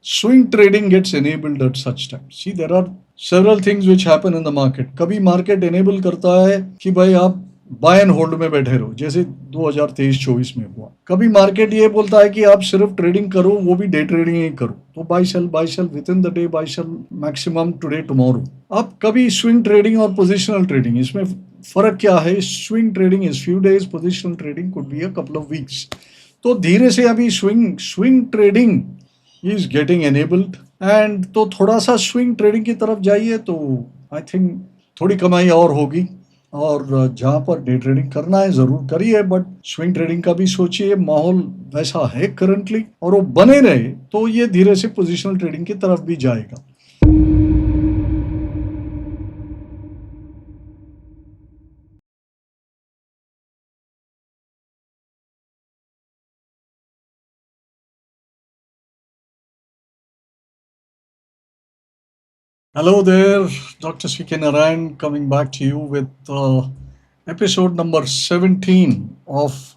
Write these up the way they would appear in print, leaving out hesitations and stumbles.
swing trading gets enabled at such times. See, there are several things which happen in the market. कभी market enable करता है कि भाई आप bye and hold में बैठे रहो, जैसे 2023-24 में हुआ. कभी मार्केट ये बोलता है कि आप सिर्फ ट्रेडिंग करो, वो भी डे ट्रेडिंग ही करो, तो buy sell within the day, buy sell maximum today tomorrow. अब कभी स्विंग ट्रेडिंग और पोजिशनल ट्रेडिंग, इसमें फर्क क्या है? Swing trading is few days, positional trading could be a couple of weeks. तो धीरे से अभी swing trading is getting enabled, and तो थोड़ा सा स्विंग ट्रेडिंग की तरफ जाइए तो आई थिंक थोड़ी कमाई और होगी. और जहाँ पर डे ट्रेडिंग करना है ज़रूर करिए, बट स्विंग ट्रेडिंग का भी सोचिए. माहौल वैसा है करंटली, और वो बने रहे तो ये धीरे से पोजिशनल ट्रेडिंग की तरफ भी जाएगा. Hello there, Dr. C.K. Narayan coming back to you with episode number 17 of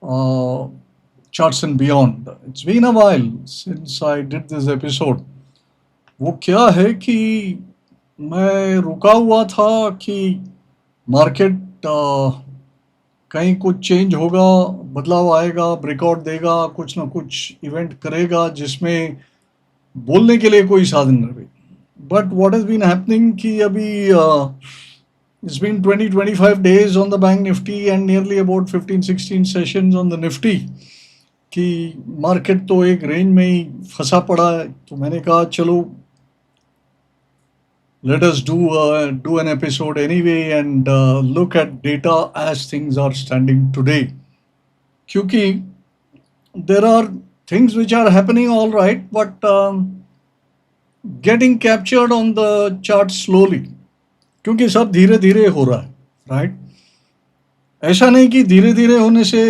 uh, Charts and Beyond. It's been a while since I did this episode. वो क्या है कि मैं रुका हुआ था कि मार्केट कहीं कुछ चेंज होगा, बदलाव आएगा, ब्रेकआउट देगा, कुछ ना कुछ इवेंट करेगा जिसमें बोलने के लिए कोई साधन न रहे. But what has been happening कि अभी it's been 20-25 days on the bank nifty and nearly about 15-16 sessions on the nifty कि मार्केट तो एक रेंज में ही फंसा पड़ा है. तो मैंने कहा चलो let us do an episode anyway and look at data as things are standing today. क्योंकि there are things which are happening all right, but getting captured on the chart slowly, क्योंकि सब धीरे धीरे हो रहा है, राइट. ऐसा नहीं कि धीरे धीरे होने से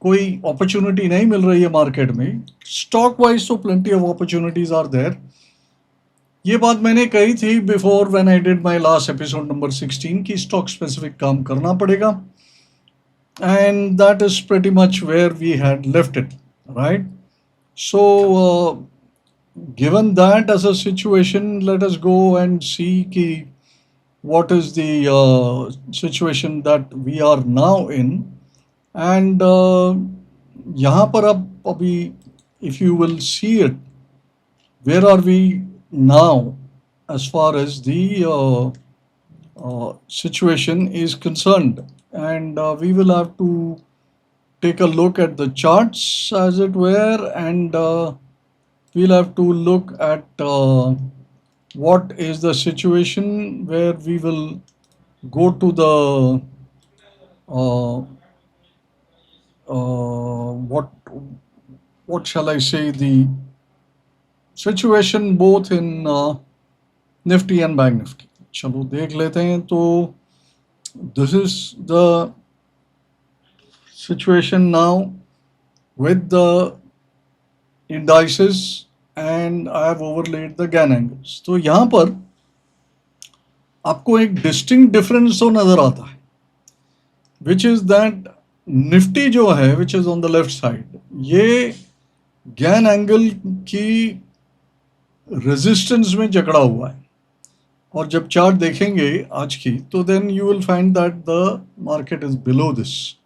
कोई अपॉर्चुनिटी नहीं मिल रही है मार्केट में. स्टॉक वाइज तो plenty of opportunities are there. ये बात मैंने कही थी before when I did my last episode number 16 कि स्टॉक स्पेसिफिक काम करना पड़ेगा, and that is pretty much where we had left it, right. So given that as a situation, let us go and see ki what is the situation that we are now in. And यहाँ पर अब अभी if you will see it, where are we now as far as the situation is concerned, and we will have to take a look at the charts as it were, and we'll have to look at what is the situation where we will go to the uh, what shall I say, the situation both in Nifty and Bank Nifty. चलो देख लेते हैं. तो this is the situation now with the indices and I have overlaid the Gann angles. तो यहाँ पर आपको एक डिस्टिंक्ट डिफरेंस तो नजर आता है, विच इज दैट निफ्टी जो है which is on the left side, ये गैन एंगल की रेजिस्टेंस में जकड़ा हुआ है. और जब चार्ट देखेंगे आज की तो then you will find that the market is below this.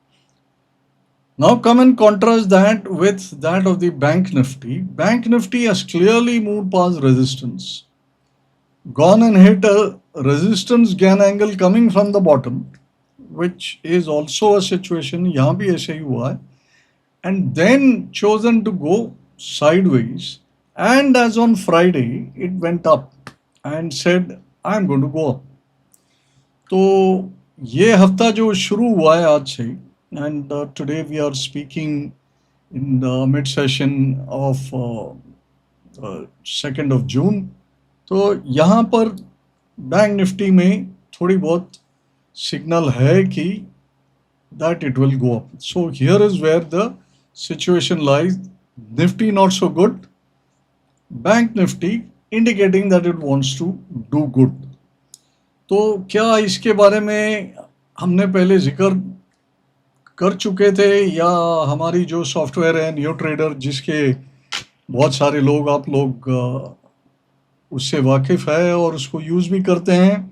Now come and contrast that with that of the Bank Nifty. Bank Nifty has clearly moved past resistance, gone and hit a resistance Gann angle coming from the bottom, which is also a situation, यहाँ भी ऐसे ही हुआ है, and then chosen to go sideways, and as on Friday it went up and said I am going to go up. तो ये हफ्ता जो शुरू हुआ है आज से, and today we are speaking in the mid session of 2nd of June. तो यहाँ पर बैंक निफ्टी में थोड़ी बहुत सिग्नल है कि that it will go up. So here is where the situation lies. Nifty not so good, Bank Nifty indicating that it wants to do good. तो क्या इसके बारे में हमने पहले जिक्र कर चुके थे, या हमारी जो सॉफ्टवेयर है न्यू ट्रेडर जिसके बहुत सारे लोग आप लोग उससे वाकिफ़ है और उसको यूज़ भी करते हैं।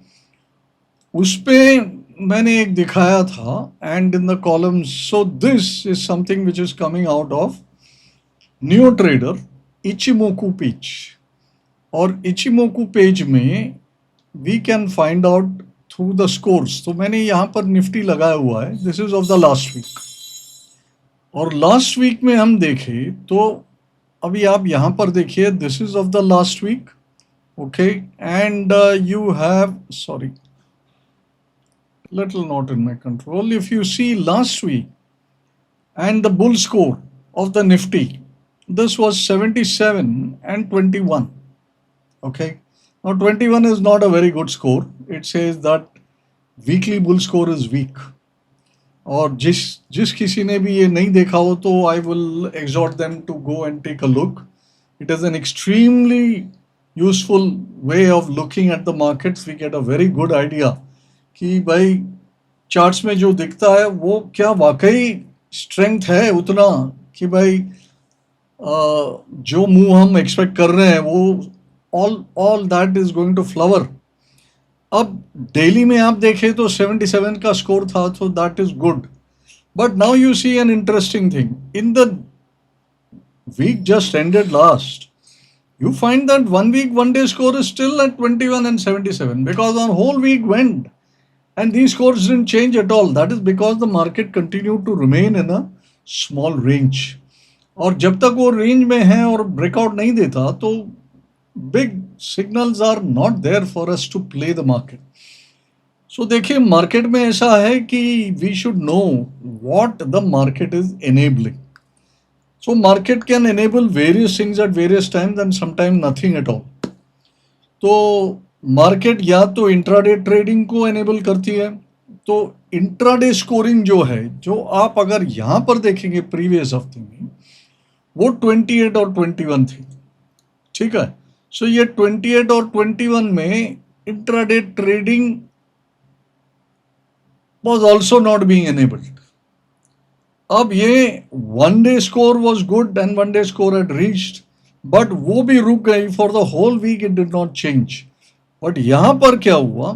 उस पे मैंने एक दिखाया था and in the column, so this is something which is coming out of new trader Ichimoku page. और इचिमोकू पेज में we can find out through the scores. तो मैंने यहाँ पर निफ्टी लगाया हुआ है, this is of the last week. और लास्ट वीक में हम देखें तो अभी आप यहाँ पर देखिए, this is of the last week, okay, and you have, sorry, little not in my control. If you see last week and the bull score of the Nifty, this was 77 and 21. Okay, now 21 is not a very good score. It says that weekly bull score is weak. और जिस जिस किसी ने भी ये नहीं देखा हो तो I will exhort them to go and take a look. It is an extremely useful way of looking at the markets. We get a very good idea कि भाई चार्ट्स में जो दिखता है वो क्या वाकई स्ट्रेंथ है उतना कि भाई जो मूव हम एक्सपेक्ट कर रहे हैं वो all that is going to flower. अब डेली में आप देखें तो 77 का स्कोर था, तो that is good. But now you see an interesting thing in the week just ended last. You find that 1 week, 1 day score is still at 21 and 77 because our whole week went and these scores didn't change at all. That is because the market continued to remain in a small range. और जब तक वो range में है और breakout नहीं देता तो big signals are not there for us to play the market. So देखिए, मार्केट में ऐसा है कि we should know what the market is enabling. So market can enable various things at various times and sometimes nothing at all. तो market या तो intraday trading को enable करती है, तो इंट्राडे स्कोरिंग जो है, जो आप अगर यहाँ पर देखेंगे प्रीवियस हफ्ते में, वो 28 और 21 थी, ठीक है। सो ये 28 और 21 में intraday trading was also not being enabled. अब ये 1 day score was good and 1 day score had reached, but वो भी रुक गई for the whole week, it did not change. But यहां पर क्या हुआ,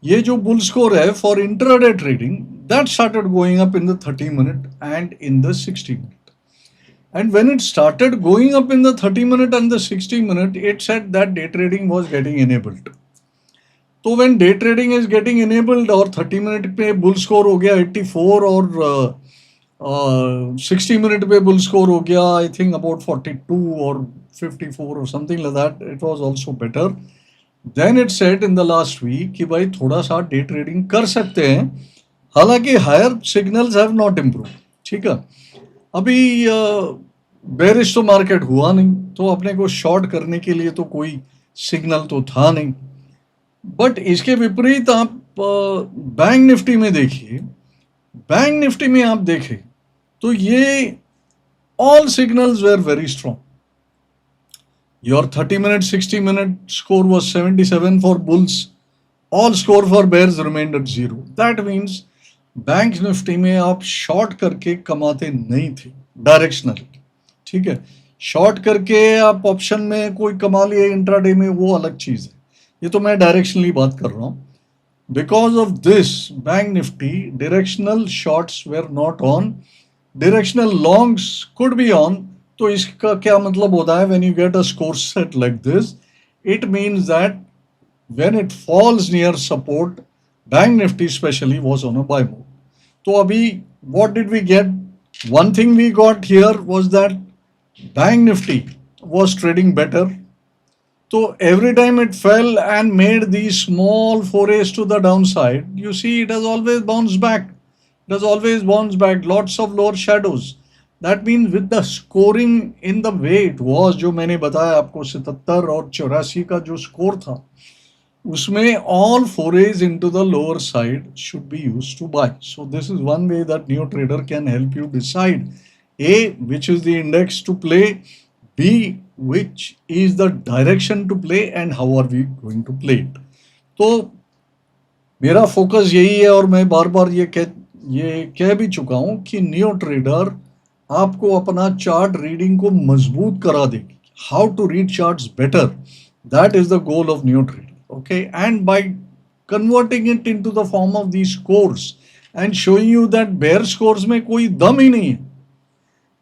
ये जो बुल स्कोर है for intraday trading, that started going up in the 30 minute and in the 60 minute. And when it started going up in the 30 minute and the 60 minute, it said that day trading was getting enabled. तो when day trading is getting enabled और 30 minute पे bull score हो गया 84 और 60 minute पे bull score हो गया I think about 42 और 54 और something like that, it was also better. Then it set in the last week कि भाई थोड़ा सा डे ट्रेडिंग कर सकते हैं, हालांकि higher signals have not improve, ठीक है। अभी बेरिश तो मार्केट हुआ नहीं, तो अपने को शॉर्ट करने के लिए तो कोई सिग्नल तो था नहीं। बट इसके विपरीत आप बैंक निफ्टी में देखिए, बैंक निफ्टी में आप देखें तो ये all signals were very strong. Your 30 minute, 60 minute score was 77 for bulls. All score for bears remained at 0. That means bank Nifty में आप शॉर्ट करके कमाते नहीं थे डायरेक्शनल, ठीक है। शॉर्ट करके आप ऑप्शन में कोई कमा लिए इंट्राडे में, वो अलग चीज है। ये तो मैं डायरेक्शनली बात कर रहा हूँ। Because of this, Bank Nifty directional shorts were not on, directional longs could be on. तो इसका क्या मतलब होता है, when you get a score set like this, it means that when it falls near support, Bank Nifty especially was on a buy mode. तो अभी what did we get? One thing we got here was that Bank Nifty was trading better. So every time it fell and made these small forays to the downside, you see it has always bounced back. It has always bounced back. Lots of lower shadows. That means with the scoring in the way it was, जो मैंने बताया आपको 77 और 84 का जो score था, उसमें all forays into the lower side should be used to buy. So this is one way that Neo Trader can help you decide A, which is the index to play, B, which is the direction to play and how are we going to play it. तो मेरा focus यही है और मैं बार बार ये कह भी चुका हूँ कि नियो ट्रेडर आपको अपना चार्ट रीडिंग को मजबूत करा देगी. How to read charts better, that is the goal of new trading. Okay, and by converting it into the form of the scores and showing you that bear scores में कोई दम ही नहीं है.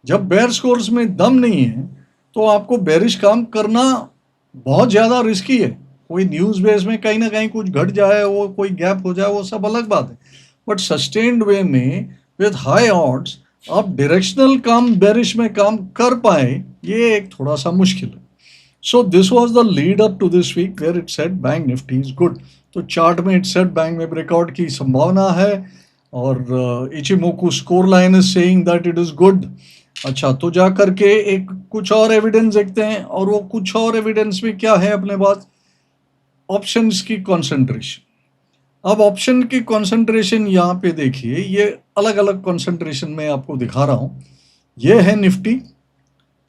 जब बेयर स्कोर्स में दम नहीं है तो आपको बेरिश काम करना बहुत ज़्यादा रिस्की है. कोई न्यूज़ बेस में कहीं ना कहीं कुछ घट जाए, वो कोई गैप हो जाए, वो सब अलग बात है. बट सस्टेन्ड वे में विद हाई ऑड्स आप डायरेक्शनल काम बेरिश में काम कर पाए, ये एक थोड़ा सा मुश्किल है. So this was the lead up to this week where it said bank Nifty is good. तो चार्ट में इट सेड बैंक में ब्रेकआउट की संभावना है और Ichimoku score line is saying that it is good. अच्छा, तो जा करके एक कुछ और एविडेंस देखते हैं, और वो कुछ और एविडेंस में क्या है अपने पास, ऑप्शंस की कंसंट्रेशन. अब ऑप्शन की कंसंट्रेशन यहाँ पे देखिए, ये अलग अलग कंसंट्रेशन में आपको दिखा रहा हूँ. ये है Nifty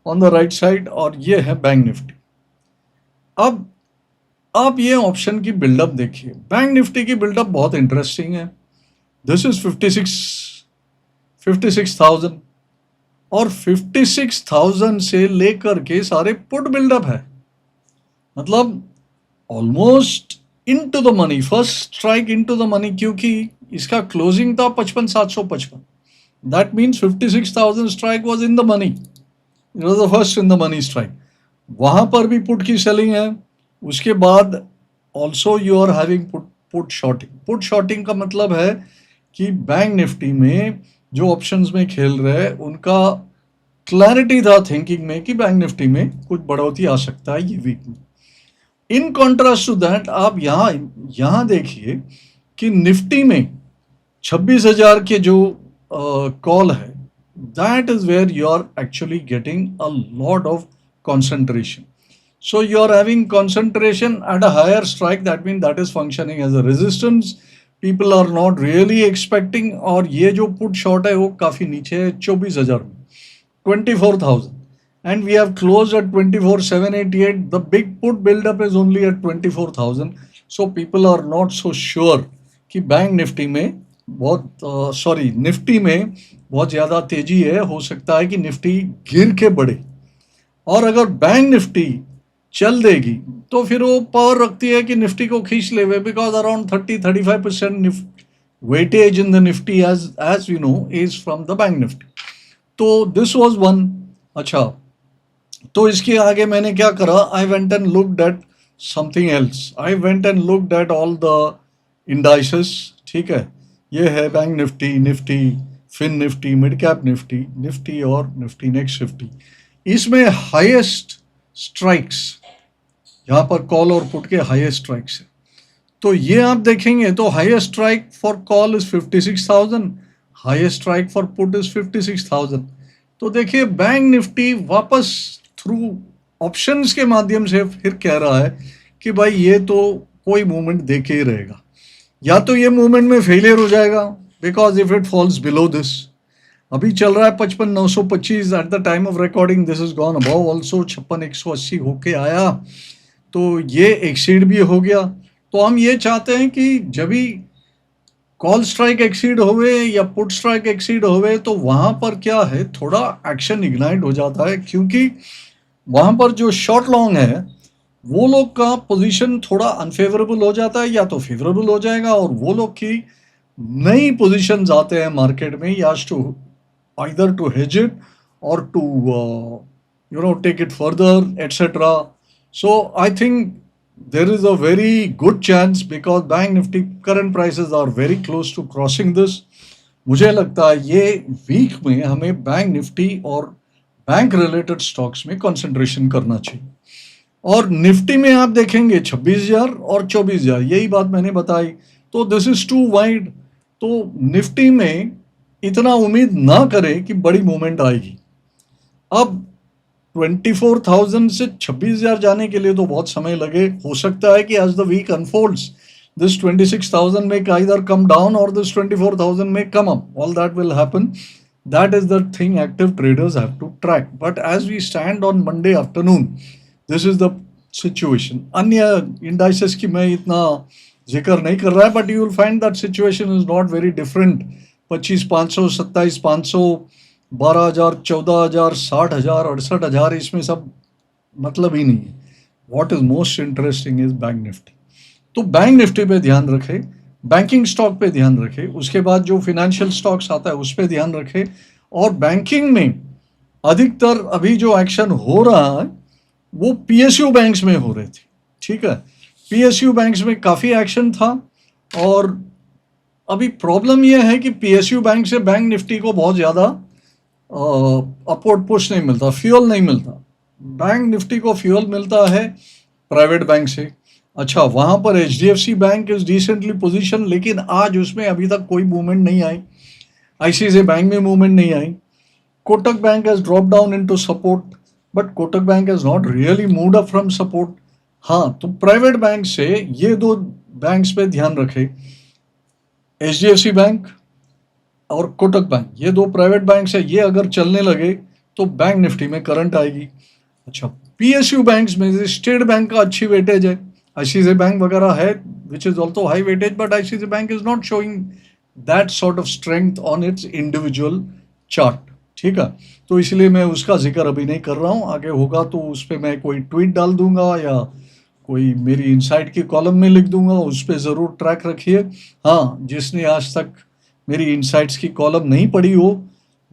on the right side और ये है बैंक निफ्टी. अब आप ये ऑप्शन की बिल्डअप देखिए. बैंक निफ्टी की बिल्डअप बहुत इंटरेस्टिंग है. दिस इज 56,000 और 56,000 से लेकर के सारे पुट बिल्डअप है. मतलब almost into the money, first strike into the money, क्योंकि इसका क्लोजिंग था 55,755. That means 56,000 strike was in the money. It was the first in the money strike. वहां पर भी पुट की सेलिंग है. उसके बाद also you are having put shorting. Put shorting का मतलब है कि बैंक निफ्टी में जो ऑप्शंस में खेल रहे हैं उनका क्लैरिटी था थिंकिंग में कि बैंक निफ्टी में कुछ बढ़ोतरी आ सकता है ये वीक में. इन कॉन्ट्रास्ट टू दैट आप यहाँ देखिए कि निफ्टी में 26,000 के जो कॉल है, that is where you are actually getting a lot of concentration. So you are having concentration at a higher strike, that means that is functioning as a resistance. People are not really expecting. और ये जो put short है वो काफ़ी नीचे है 24,000 में, 24,000, and we have closed at 24,788. The big put build up is only at 24,000. So people are not so sure कि बैंक निफ्टी में निफ्टी में बहुत ज़्यादा तेजी है. हो सकता है कि निफ्टी गिर के बढ़े, और अगर बैंक निफ्टी चल देगी तो फिर वो पावर रखती है कि निफ्टी को खींच ले, because around 30-35% weightage in the Nifty as you know is from the bank Nifty. तो दिस वाज वन. अच्छा, तो इसके आगे मैंने क्या करा, I went and looked at something else. I went and looked at all the indices. ठीक है, ये है bank Nifty, Nifty fin Nifty, mid cap Nifty, Nifty और निफ्टी नेक्स्ट 50. इसमें हाईएस्ट स्ट्राइक्स, यहाँ पर कॉल और पुट के हाईएस्ट स्ट्राइक्स है. तो ये आप देखेंगे तो highest strike for call is 56,000, highest strike for put is 56,000. तो देखिए बैंक निफ्टी वापस थ्रू ऑप्शंस के माध्यम से फिर कह रहा है कि भाई ये तो कोई मूवमेंट देखे ही रहेगा, या तो ये मूवमेंट में फेलियर हो जाएगा because if it falls below this. अभी चल रहा है 55,925 at the time of recording. This is gone above also, 56,180 होके आया, तो ये एक्सीड भी हो गया. तो हम ये चाहते हैं कि जब भी कॉल स्ट्राइक एक्सीड होवे या पुट स्ट्राइक एक्सीड होवे तो वहाँ पर क्या है, थोड़ा एक्शन इग्नाइट हो जाता है, क्योंकि वहाँ पर जो शॉर्ट लॉन्ग है वो लोग का पोजीशन थोड़ा अनफेवरेबल हो जाता है या तो फेवरेबल हो जाएगा, और वो लोग की नई पोजीशंस आते हैं मार्केट में, या to either to hedge it or to take it further, etc. So I think there is a very good chance, because bank nifty current prices are very close to crossing this. मुझे लगता है ये week में हमें bank Nifty और bank related stocks में concentration करना चाहिए. और निफ्टी में आप देखेंगे 26,000 और 24,000, यही बात मैंने बताई. तो दिस इज टू वाइड. तो निफ्टी में इतना उम्मीद ना करें कि बड़ी मूवमेंट आएगी. अब 24,000 से 26,000 जाने के लिए तो बहुत समय लगे. हो सकता है कि as the week unfolds this 26,000 में either come down or this 24,000 may come up. All that will happen. That is the thing active traders have to track. But as we stand on Monday afternoon, this is the situation. अन्य indices की मैं इतना जिक्र नहीं कर रहा है, but you will find that situation is not very different. 25,500, 27,500 12,000, 14,000, 60,000, 68,000, इसमें सब मतलब ही नहीं है। What is most interesting is bank Nifty. तो बैंक निफ्टी पे ध्यान रखें, बैंकिंग स्टॉक पे ध्यान रखें, उसके बाद जो फिनेंशियल स्टॉक्स आता है उस पे ध्यान रखें। और बैंकिंग में अधिकतर अभी जो एक्शन हो रहा है वो पीएसयू बैंक्स में हो रहे थे, ठीक है। पीएसयू बैंक्स में काफ़ी एक्शन था। और अभी प्रॉब्लम यह है कि पीएसयू बैंक से बैंक निफ्टी को बहुत ज़्यादा अपवर्ड पुश नहीं मिलता, फ्यूल नहीं मिलता। बैंक निफ्टी को फ्यूल मिलता है प्राइवेट बैंक से। अच्छा, वहाँ पर HDFC bank is decently position, लेकिन आज उसमें अभी तक कोई मूवमेंट नहीं आई। आईसीआईसीआई बैंक में मूवमेंट नहीं आई। Kotak bank has drop down into support, but Kotak bank has not really moved up from support. हाँ, तो प्राइवेट बैंक से ये दो बैंक्स पे ध्यान रखें, एचडीएफसी बैंक और कोटक बैंक, ये दो प्राइवेट बैंक्स है। ये अगर चलने लगे तो बैंक निफ्टी में करंट आएगी। अच्छा, पीएसयू बैंक्स में से स्टेट बैंक का अच्छी वेटेज है, आईसीआईसीआई बैंक वगैरह है which is also high weightage, but ICICI bank is not showing that sort of strength on it's individual chart, ठीक है। तो इसलिए मैं उसका जिक्र अभी नहीं कर रहा हूँ। आगे होगा तो उस पर मैं कोई ट्वीट डाल दूंगा या कोई मेरी इनसाइट की कॉलम में लिख दूंगा, उस पर ज़रूर ट्रैक रखिए। हाँ, जिसने आज तक मेरी इनसाइट्स की कॉलम नहीं पढ़ी हो,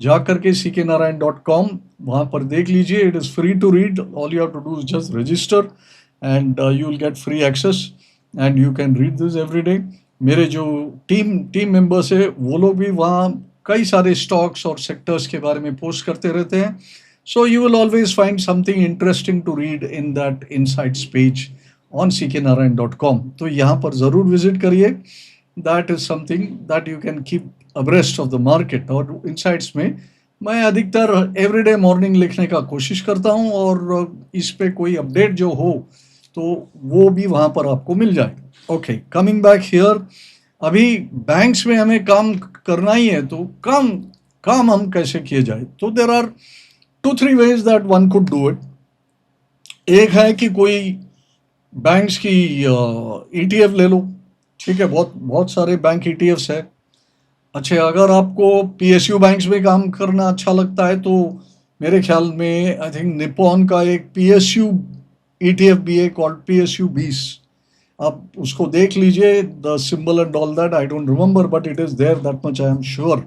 जा करके cknarayan.com वहाँ पर देख लीजिए। It is free to read, all you have to do is just register and you will get free access and you can read this every day. मेरे जो टीम मेंबर्स है वो लोग भी वहाँ कई सारे स्टॉक्स और सेक्टर्स के बारे में पोस्ट करते रहते हैं। So you will always find something interesting to read in that insights page on cknarayan.com। तो यहाँ पर ज़रूर विजिट करिए। That is something that you can keep abreast of the market. और इनसाइट्स में मैं अधिकतर एवरीडे मॉर्निंग लिखने का कोशिश करता हूँ, और इस पे कोई अपडेट जो हो तो वो भी वहाँ पर आपको मिल जाए। ओके, कमिंग बैक हियर, अभी बैंक्स में हमें काम करना ही है, तो काम हम कैसे किए जाए? तो there are 2-3 ways that one could do it. एक है कि कोई बैंक्स की ईटीएफ ले लो, ठीक है। बहुत बहुत सारे बैंक ईटीएफ्स है। अच्छा, अगर आपको पीएसयू बैंक्स में काम करना अच्छा लगता है तो मेरे ख्याल में आई थिंक निप्पॉन का एक पीएसयू ईटीएफ भी है कॉल्ड पीएसयू 20। आप उसको देख लीजिए, the symbol and all that I don't remember, but it is there, that much I am sure.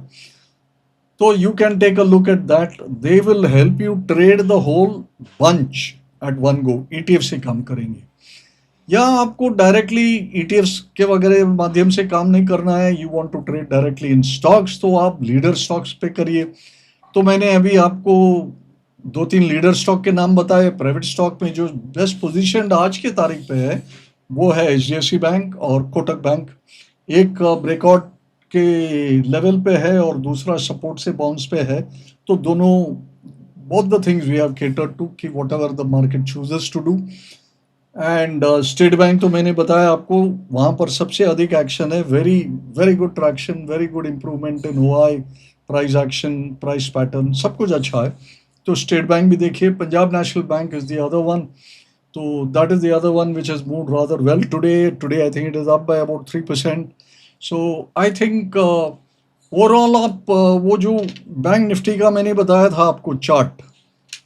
तो you can take a look at that. They will help you trade the whole bunch at one go. ETF से काम करेंगे, या आपको directly ETFs के वगैरह माध्यम से काम नहीं करना है, you want to trade directly in stocks, तो आप लीडर स्टॉक्स पे करिए। तो मैंने अभी आपको 2-3 लीडर स्टॉक के नाम बताए। प्राइवेट स्टॉक में जो बेस्ट पोजीशन आज के तारीख पे है वो है एचडीएफसी बैंक और कोटक बैंक। एक ब्रेकआउट के लेवल पे है और दूसरा सपोर्ट से बाउंस पे है। तो दोनों, both the things we have catered to, कि whatever the market chooses to do. And State Bank तो मैंने बताया आपको, वहाँ पर सबसे अधिक एक्शन है। Very very good traction, very good improvement in OI, price action, price pattern, सब कुछ अच्छा है। तो स्टेट बैंक भी देखिए। Punjab National Bank is the other one, तो that is the other one which has moved rather well today I think it is up by about 3%। So I think overall आप वो जो बैंक निफ्टी का मैंने बताया था आपको चार्ट,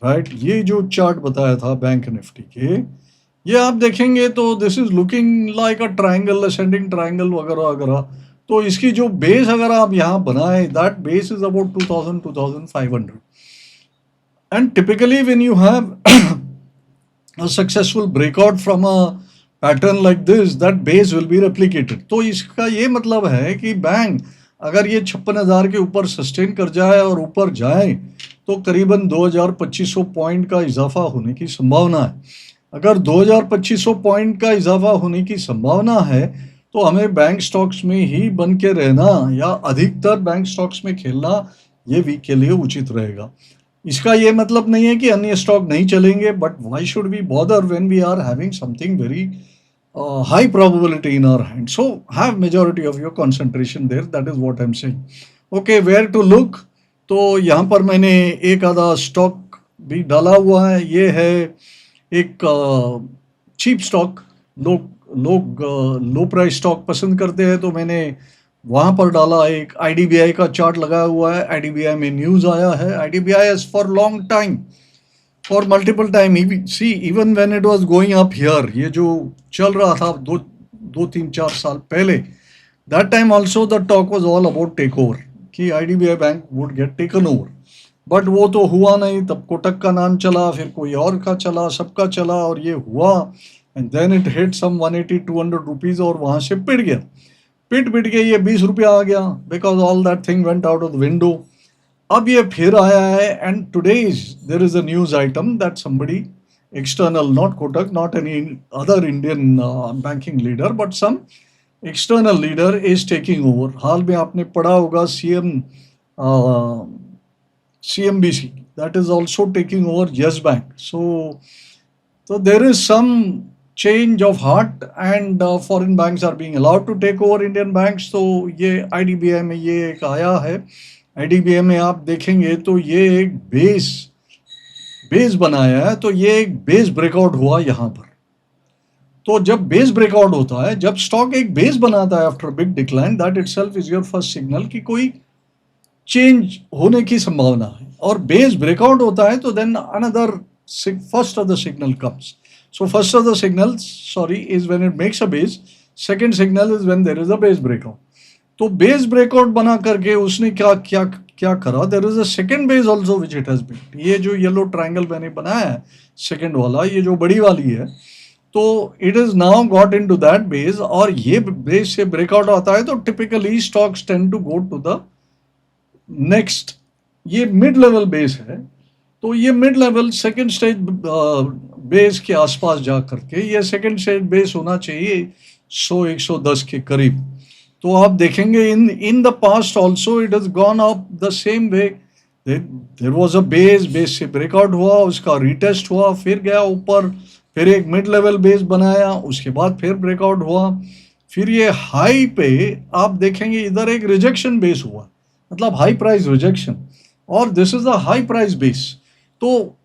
राइट, ये जो चार्ट बताया था बैंक निफ्टी के, ये आप देखेंगे तो this is looking like a triangle, ascending triangle वगैरह वगैरह। तो इसकी जो बेस अगर आप यहाँ बनाए, that base is about 2500 and typically when you have a successful breakout from a pattern like this, that base will be replicated। तो इसका ये मतलब है कि बैंक अगर ये 56,000 के ऊपर सस्टेन कर जाए और ऊपर जाए तो करीबन 2,2500 पॉइंट का इजाफा होने की संभावना है। अगर 2,2500 पॉइंट का इजाफा होने की संभावना है तो हमें बैंक स्टॉक्स में ही बन के रहना या अधिकतर बैंक स्टॉक्स में खेलना ये वीक के लिए उचित रहेगा। इसका ये मतलब नहीं है कि अन्य स्टॉक नहीं चलेंगे, but why should we bother when we are having something very high probability in our hand? So have majority of your concentration there, that is what I'm saying। okay, where to look? तो यहाँ पर मैंने एक आधा stock भी डाला हुआ है। ये है एक चीप स्टॉक। लोग लो प्राइस स्टॉक पसंद करते हैं, तो मैंने वहां पर डाला, एक आईडीबीआई का चार्ट लगाया हुआ है, आईडीबीआई में न्यूज आया है, IDBI is for long time, for multiple time, see even when it was going up here, ये जो चल रहा था दो दो तीन चार साल पहले, that time also the talk was all about take over, कि IDBI bank would get taken over, but वो तो हुआ नहीं, तब कोटक का नाम चला, फिर कोई और का चला, सबका चला, और ये हुआ, and then it hit some 180-200 rupees, और वहां से पिट गया, पिट के ये 20 रुपया आ गया, because all that thing went out of the window. अब ये फिर आया है, and today there is a news item that somebody external, not Kotak, not any other Indian banking leader, but some external leader is taking over. हाल में आपने पढ़ा होगा CMBC, that is also taking over Yes Bank. So there is some change of heart, and foreign banks are being allowed to take over Indian banks. तो ये IDBI में ये एक आया है, IDBI में आप देखेंगे तो ये एक बेस बनाया है, तो ये एक बेस ब्रेकआउट हुआ यहां पर। तो जब बेस ब्रेकआउट होता है, जब स्टॉक एक बेस बनाता है after big decline, that itself is your first signal कि कोई चेंज होने की संभावना है, और बेस ब्रेकआउट होता है तो then another first of the signal comes. So first of the signal sorry is when it makes a base, second signal is when there is a base breakout. तो base breakout बना करके उसने क्या क्या क्या करा, there is a second base also which it has built. ये जो येलो ट्रायंगल मैंने बनाया है सेकंड वाला, ये जो बड़ी वाली है, तो it is now got into that base, और ये बेस से ब्रेकआउट आता है तो typically stocks tend to go to the next. ये मिड लेवल बेस है, तो ये mid level second stage base के आसपास जा करके, ये सेकंड स्टेज बेस होना चाहिए 100-110 के करीब। तो आप देखेंगे in the past also it has gone up the same way, there was a base से ब्रेकआउट हुआ, उसका रीटेस्ट हुआ, फिर गया ऊपर, फिर एक मिड लेवल बेस बनाया, उसके बाद फिर ब्रेकआउट हुआ, फिर ये हाई पे आप देखेंगे इधर एक रिजेक्शन बेस हुआ, मतलब हाई प्राइस रिजेक्शन, और this is the high price base. तो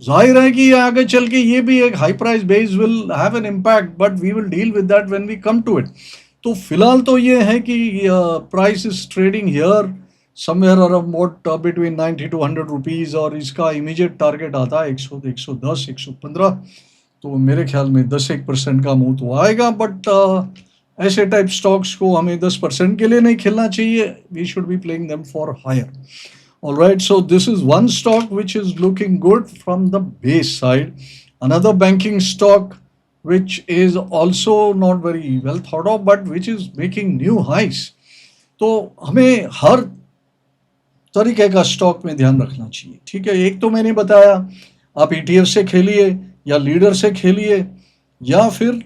जाहिर है कि आगे चल के ये भी एक high price base will have an impact, but we will deal with that when we come to it. तो फिलहाल तो ये है कि price is trading here somewhere around between 90 to 100 rupees, और इसका इमीडिएट टारगेट आता है 100, 110, 115। तो मेरे ख्याल में 10-1% का मूव तो आएगा, बट ऐसे टाइप स्टॉक्स को हमें 10% के लिए नहीं खेलना चाहिए, we should be playing them for higher. All right, so this is one stock which is looking good from the base side. Another banking stock which is also not very well thought of, but which is making new highs. तो हमें हर तरीके का stock में ध्यान रखना चाहिए, ठीक है। एक तो मैंने बताया, आप ETF से खेलिए, या लीडर से खेलिए, या फिर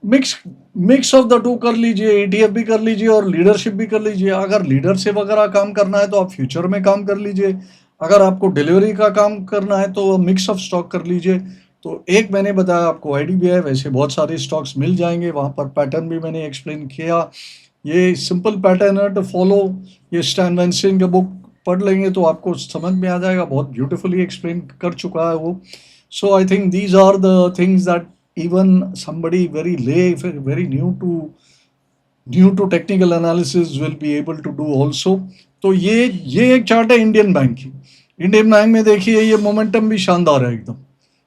मिक्स ऑफ द टू कर लीजिए, ETF भी कर लीजिए और लीडरशिप भी कर लीजिए। अगर लीडरशिप वगैरह काम करना है तो आप फ्यूचर में काम कर लीजिए, अगर आपको डिलीवरी का काम करना है तो मिक्स ऑफ स्टॉक कर लीजिए। तो एक मैंने बताया आपको IDBI, वैसे बहुत सारे स्टॉक्स मिल जाएंगे, वहाँ पर पैटर्न भी मैंने एक्सप्लेन किया। ये सिंपल पैटर्न है टू फॉलो, ये स्टैन वैनसिंग का बुक पढ़ लेंगे तो आपको समझ में आ जाएगा, बहुत ब्यूटीफुली एक्सप्लेन कर चुका है वो। So I think these are the things that even somebody very lay, very new to technical analysis will be able to do also। तो ये एक चार्ट है इंडियन बैंक की। इंडियन बैंक में देखिए ये मोमेंटम भी शानदार है एकदम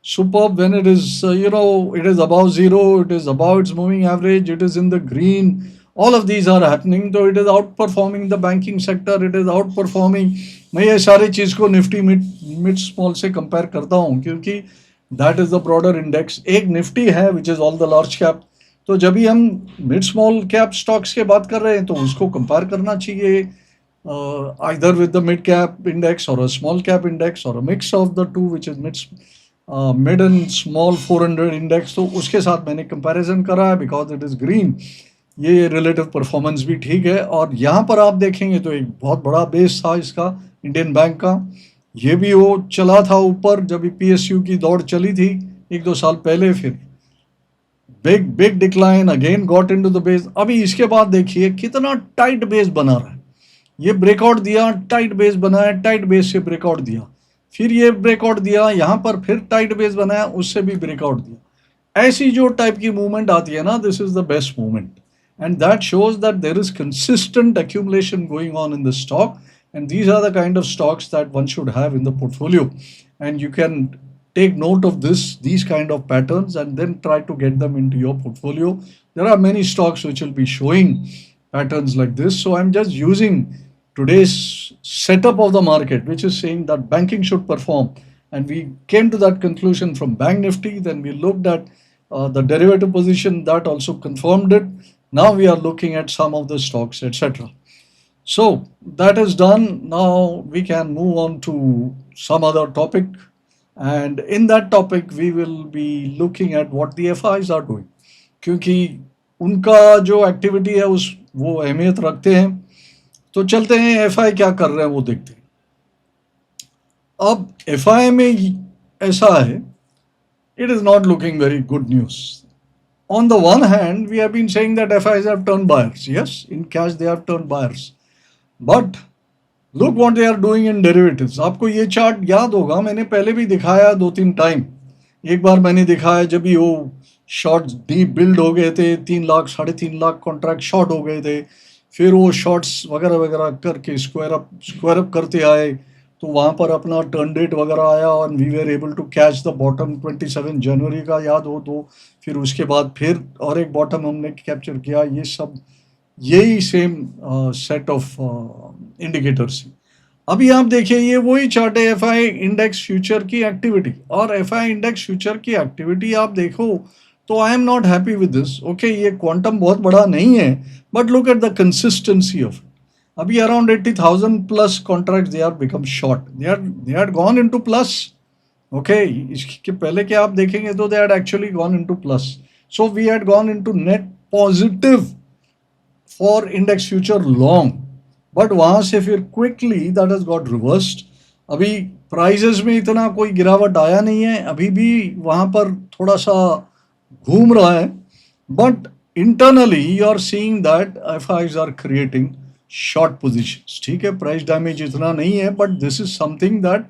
superb, when it is it is above zero, it is above its moving average, it is in the green, all of these are happening, so it is outperforming the banking sector, it is outperforming। मैं ये सारी चीज़ को Nifty mid small से compare करता हूँ, क्योंकि that is the broader index. एक Nifty है which is all the large cap, तो जब भी हम मिड स्मॉल कैप स्टॉक्स की बात कर रहे हैं तो उसको कंपेयर करना चाहिए either with the mid cap index और अ स्मॉल कैप इंडेक्स और अ mix of the two which is mid and small 400 index. तो उसके साथ मैंने कंपैरिजन करा है बिकॉज इट इज़ ग्रीन, ये रिलेटिव परफॉर्मेंस भी ठीक है। और यहाँ पर आप देखेंगे तो एक बहुत बड़ा बेस था इसका इंडियन बैंक का, ये भी वो चला था ऊपर जब PSU की दौड़ चली थी 1-2 साल पहले, फिर big decline, again got into the base. अभी इसके बाद देखिए कितना टाइट बेस बना रहा है, ये ब्रेकआउट दिया, टाइट बेस बनाया, टाइट बेस से ब्रेकआउट दिया, फिर ये ब्रेकआउट दिया, यहाँ पर फिर टाइट बेस बनाया, उससे भी ब्रेकआउट दिया। ऐसी जो टाइप की मूवमेंट आती है ना, this is the best movement, and that shows that there is consistent accumulation going on in the stock, and these are the kind of stocks that one should have in the portfolio. And you can take note of these kind of patterns, and then try to get them into your portfolio. There are many stocks which will be showing patterns like this. So I'm just using today's setup of the market, which is saying that banking should perform. And we came to that conclusion from Bank Nifty. Then we looked at the derivative position, that also confirmed it. Now we are looking at some of the stocks, etc. So that is done. Now we can move on to some other topic. And in that topic, we will be looking at what the FIs are doing. क्योंकि उनका जो activity है उस वो अहमियत रखते हैं. तो चलते हैं एफआई क्या कर रहे हैं वो देखते हैं. अब एफआई में ऐसा है, it is not looking very good news. On the one hand, we have been saying that FIs have turned buyers. Yes, in cash they have turned buyers. But look what they are doing in derivatives. आपको ये chart याद होगा, मैंने पहले भी दिखाया 2-3 time. एक बार मैंने दिखाया जब भी वो शॉर्ट्स डीप बिल्ड हो गए थे, 3 लाख 3.5 लाख कॉन्ट्रैक्ट शॉर्ट हो गए थे. फिर वो शॉर्ट्स वगैरह वगैरह करके स्क्वायर अप करते आए, तो वहाँ पर अपना टर्न डेट वगैरह आया और we were able to catch the bottom 27 जनवरी का, याद हो तो. फिर उसके बाद फिर और एक बॉटम हमने कैप्चर किया. ये सब यही सेम सेट ऑफ इंडिकेटर्स. अभी आप देखिए ये वही चार्ट है एफआई इंडेक्स फ्यूचर की एक्टिविटी. और एफआई इंडेक्स फ्यूचर की एक्टिविटी आप देखो तो I am not happy with this. Okay, ये क्वांटम बहुत बड़ा नहीं है, but look at the consistency of. अभी around 80,000 plus contract they are become short. They are gone into plus. Okay, इसके पहले के आप देखेंगे तो they had actually gone into plus. So we had gone into net positive for index future long, but वहाँ से फिर quickly that has got reversed. अभी प्राइजेस में इतना कोई गिरावट आया नहीं है, अभी भी वहाँ पर थोड़ा सा घूम रहा है. But internally you are seeing that FIs are creating short positions. ठीक है, प्राइस डैमेज इतना नहीं है, but this is something that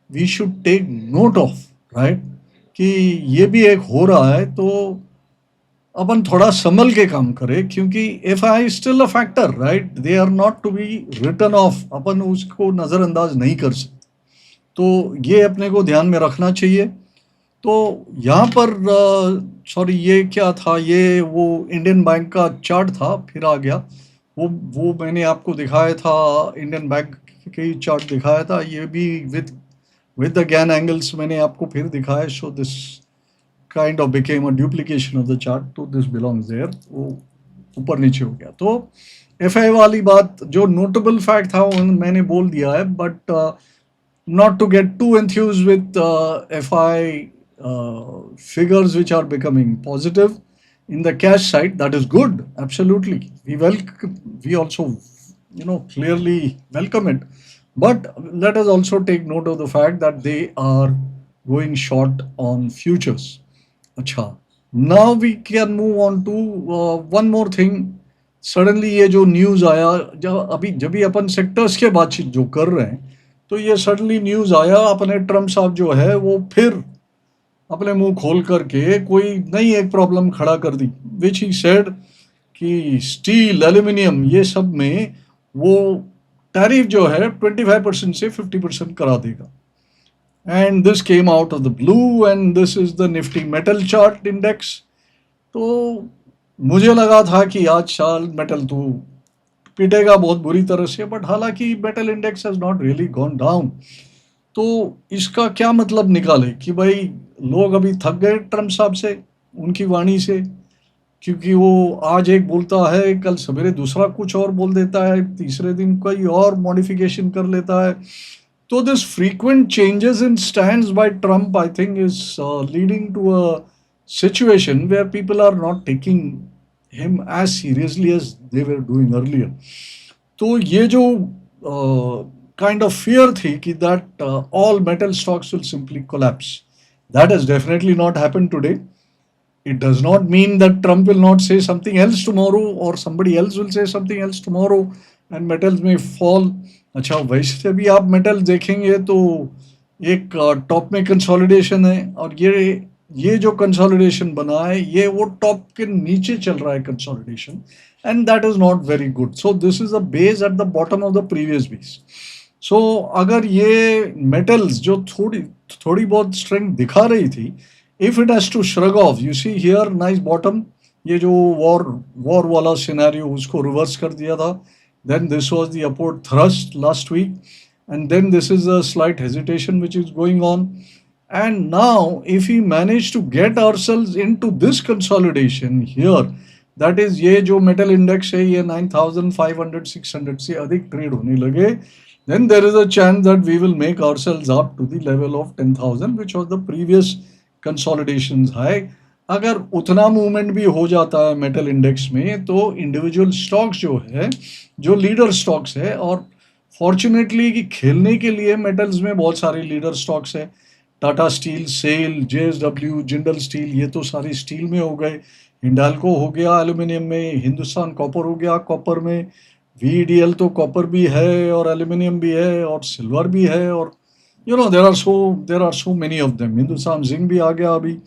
we should take note of, right, कि ये भी एक हो रहा है. तो अपन थोड़ा संभल के काम करें, क्योंकि F I still a factor, right. They are not to be written off. अपन उसको नज़रअंदाज नहीं कर सकते. तो ये अपने को ध्यान में रखना चाहिए. तो यहाँ पर सॉरी ये क्या था, ये वो इंडियन बैंक का चार्ट था, फिर आ गया. वो मैंने आपको दिखाया था, इंडियन बैंक के चार्ट दिखाया था. ये भी विद द ज्ञान एंगल्स मैंने आपको फिर दिखाया. So this kind of became a duplication of the chart, तो दिस बिलोंग्स देयर. वो ऊपर नीचे हो गया. तो एफआई वाली बात जो नोटेबल फैक्ट था वो मैंने बोल दिया है. But not to get too enthused with FI figures which are becoming positive in the cash side. That is good, absolutely. We also clearly welcome it. But let us also take note of the fact that they are going short on futures. Acha. Now we can move on to one more thing. Suddenly ये जो news आया, जब भी अपन sectors के बातचीत जो कर रहे हैं, तो ये सडनली न्यूज़ आया, अपने ट्रम्प साहब जो है वो फिर अपने मुंह खोल करके कोई नई एक प्रॉब्लम खड़ा कर दी. विच ही सेड कि स्टील, एल्यूमिनियम, ये सब में वो टैरिफ जो है 25% से 50% करा देगा. And this came out of the blue, and this is the Nifty metal chart index. तो मुझे लगा था कि आज साल मेटल तो पिटेगा बहुत बुरी तरह से, बट हालांकि metal index has not really gone down. तो इसका क्या मतलब निकाले कि भाई लोग अभी थक गए ट्रम्प साहब से, उनकी वाणी से, क्योंकि वो आज एक बोलता है, कल सवेरे दूसरा कुछ और बोल देता है, तीसरे दिन कोई और मॉडिफिकेशन कर लेता है. तो this frequent changes in stands by Trump I think is leading to a situation where people are not taking him as seriously as they were doing earlier. तो ये जो kind of fear थी कि that all metal stocks will simply collapse, that has definitely not happened today. It does not mean that Trump will not say something else tomorrow or somebody else will say something else tomorrow and metals may fall. अच्छा, वैसे भी आप metals देखेंगे तो एक top में consolidation है, और ये ये जो कंसोलिडेशन बना है ये वो टॉप के नीचे चल रहा है consolidation, and that is not very good. So this is a base at the bottom of the previous base. So अगर ये मेटल्स जो थोड़ी थोड़ी बहुत स्ट्रेंथ दिखा रही थी, if it has to shrug off, you see here nice bottom, ये जो वॉर वॉर वाला सिनेरियो उसको रिवर्स कर दिया था. Then this was the upward thrust last week, and then this is a slight hesitation which is going on. And now if we manage to get ourselves into this consolidation here, that is ये जो metal index है ये 9500 600 से अधिक trade होने लगे, then there is a chance that we will make ourselves up to the level of 10,000 which was the previous consolidations high. अगर उतना मूवमेंट भी हो जाता है मेटल इंडेक्स में, तो इंडिविजुअल स्टॉक्स जो है, जो लीडर स्टॉक्स है, और फॉर्चुनेटली कि खेलने के लिए मेटल्स में बहुत सारे लीडर स्टॉक्स है. टाटा स्टील, सेल, जेएसडब्ल्यू, जिंदल स्टील, ये तो सारी स्टील में हो गए. हिंडाल्को हो गया एल्यूमिनियम में, हिंदुस्तान कॉपर हो गया कॉपर में, वीडीएल तो कॉपर भी है और एल्यूमिनियम भी है और सिल्वर भी है, और you know there are so many of them. Hindustan zinc भी आ गया अभी.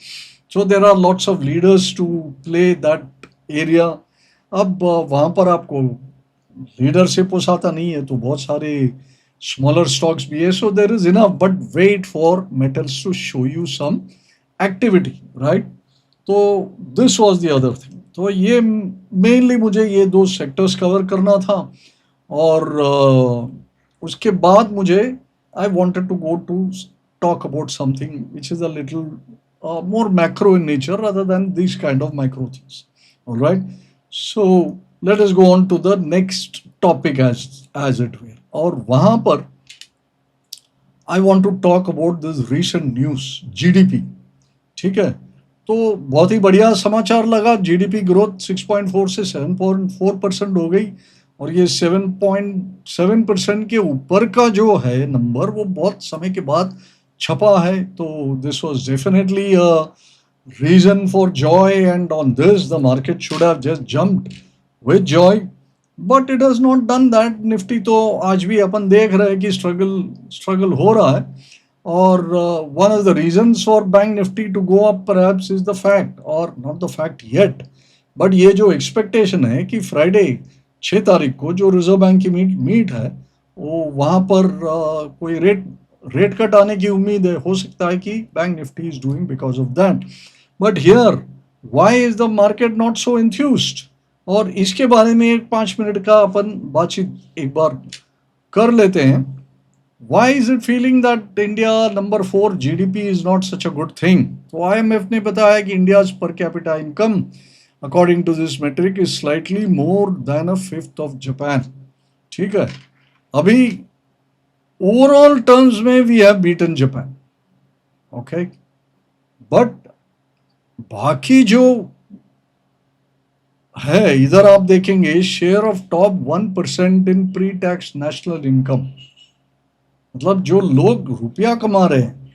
So there are lots of leaders to play that area. अब वहाँ पर आपको लीडरशिप पोसाता नहीं है तो बहुत सारे स्मॉलर स्टॉक्स भी है. So there is enough, but wait for metals to show you some activity, right. तो this was the other thing. तो ये मेनली मुझे ये दो सेक्टर्स कवर करना था, और उसके बाद मुझे I wanted to go to talk about something which is a little more macro in nature rather than these kind of micro things. All right. So let us go on to the next topic as it were. और वहाँ पर I want to talk about this recent news, GDP. ठीक है. तो बहुत ही बढ़िया समाचार लगा. जीडीपी ग्रोथ 6.4 से 7.4% हो गई, और ये 7.7% के ऊपर का जो है नंबर वो बहुत समय के बाद छपा है. तो this was definitely a reason for joy, and on this the market should have just jumped with joy, but it has not done that. Nifty तो आज भी अपन देख रहे हैं कि स्ट्रगल हो रहा है. और one of the reasons for Bank Nifty to go up perhaps is the fact, or not the fact yet, but ये जो expectation है कि फ्राइडे 6 तारीख को जो रिजर्व बैंक की मीट है, वो वहाँ पर कोई रेट कट आने की उम्मीद है. हो सकता है कि bank Nifty is doing because of that. But here why is the market not so enthused, और इसके बारे में एक 5 मिनट का अपन बातचीत एक बार कर लेते हैं. Why is it feeling that India number 4 GDP is not such a good thing? तो IMF ने बताया कि India's per capita income according to this metric is slightly more than a fifth of Japan. ठीक है. अभी overall terms में we have beaten Japan. Okay. But बाकी जो है, इधर आप देखेंगे share of top 1% in pre tax national income, मतलब जो लोग रुपया कमा रहे हैं,